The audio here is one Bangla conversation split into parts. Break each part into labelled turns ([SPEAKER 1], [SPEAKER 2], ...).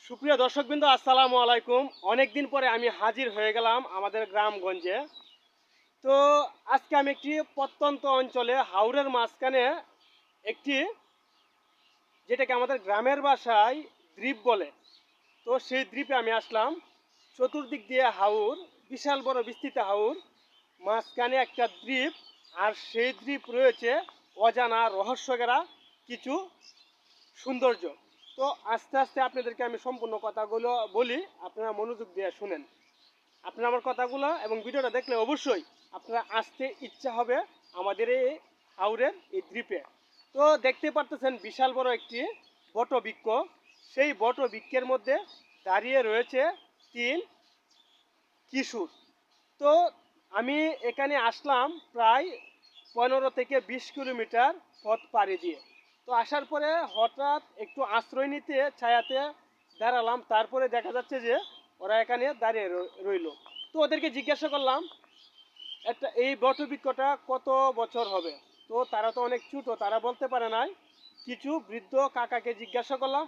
[SPEAKER 1] সুপ্রিয় দর্শকবৃন্দ, আসসালামু আলাইকুম। অনেকদিন পরে আমি হাজির হয়ে গেলাম আমাদের গ্রামগঞ্জে। তো আজকে আমি একটি প্রত্যন্ত অঞ্চলে হাওরের মাঝখানে একটি, যেটাকে আমাদের গ্রামের ভাষায় দ্বীপ বলে, তো সেই দ্বীপে আমি আসলাম। চতুর্দিক দিয়ে হাওর, বিশাল বড় বিস্তৃত হাওর, মাঝখানে একটা দ্বীপ। আর সেই দ্বীপ রয়েছে অজানা রহস্যঘেরা কিছু সৌন্দর্য। তো আস্তে আস্তে আপনাদেরকে আমি সম্পূর্ণ কথাগুলো বলি, আপনারা মনোযোগ দিয়ে শুনেন। আপনারা আমার কথাগুলো এবং ভিডিওটা দেখলে অবশ্যই আপনারা আসতে ইচ্ছা হবে আমাদের এই হাওরের এই দ্বীপে। তো দেখতে পারতেছেন বিশাল বড় একটি বটবৃক্ষ। সেই বটবৃক্ষের মধ্যে দাঁড়িয়ে রয়েছে তিন কিশোর। তো আমি এখানে আসলাম প্রায় 15 থেকে 20 কিলোমিটার পথ পাড়ি দিয়ে। তো আসার পরে হঠাৎ একটু আশ্রয় নিতে ছায়াতে দাঁড়ালাম। তারপরে দেখা যাচ্ছে যে ওরা এখানে দাঁড়িয়ে রইল। তো ওদেরকে জিজ্ঞাসা করলাম এই বটবৃক্ষটা কত বছর হবে। তো তারা তো অনেক ছোটো, তারা বলতে পারে নাই। কিছু বৃদ্ধ কাকাকে জিজ্ঞাসা করলাম,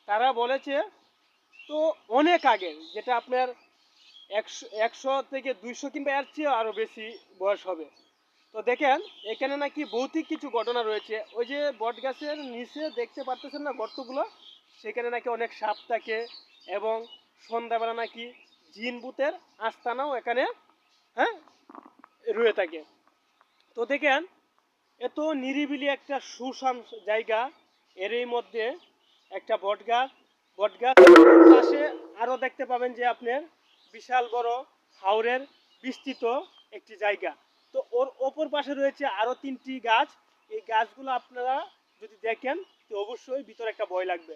[SPEAKER 1] তারা বলেছে তো অনেক আগের, যেটা আপনার 100 থেকে 200 কিংবা এর চেয়ে আরও বেশি বয়স হবে। তো দেখেন এখানে নাকি ভৌতিক কিছু ঘটনা রয়েছে। ওই যে বট গাছের নিচে দেখতে পারতেছেন না গর্তগুলো, সেখানে নাকি অনেক সাপ থাকে এবং সন্ধ্যাবেলা নাকি জিন ভূতের আস্তানাও এখানে, হ্যাঁ, রয়ে থাকে। তো দেখেন এত নিরিবিলি একটা সুশান জায়গা, এরই মধ্যে একটা বটগাছ পাশে আরও দেখতে পাবেন যে আপনার বিশাল বড় হাওরের বিস্তৃত একটি জায়গা। তো ওর অপর পাশে রয়েছে আরও 3টি গাছ। এই গাছগুলো আপনারা যদি দেখেন তো অবশ্যই ভিতরে একটা ভয় লাগবে।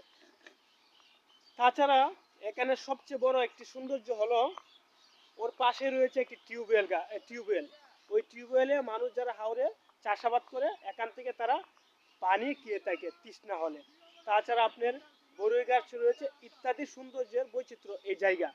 [SPEAKER 1] তাছাড়া এখানে সবচেয়ে বড় একটি সৌন্দর্য হলো ওর পাশে রয়েছে একটি টিউবওয়েল। ওই টিউবওয়েলে মানুষ যারা হাওরে চাষাবাদ করে এখান থেকে তারা পানি খেয়ে থাকে তৃষ্ণা হলে। তাছাড়া আপনার বড়ই গাছ রয়েছে, ইত্যাদি সৌন্দর্যের বৈচিত্র্য এই জায়গা।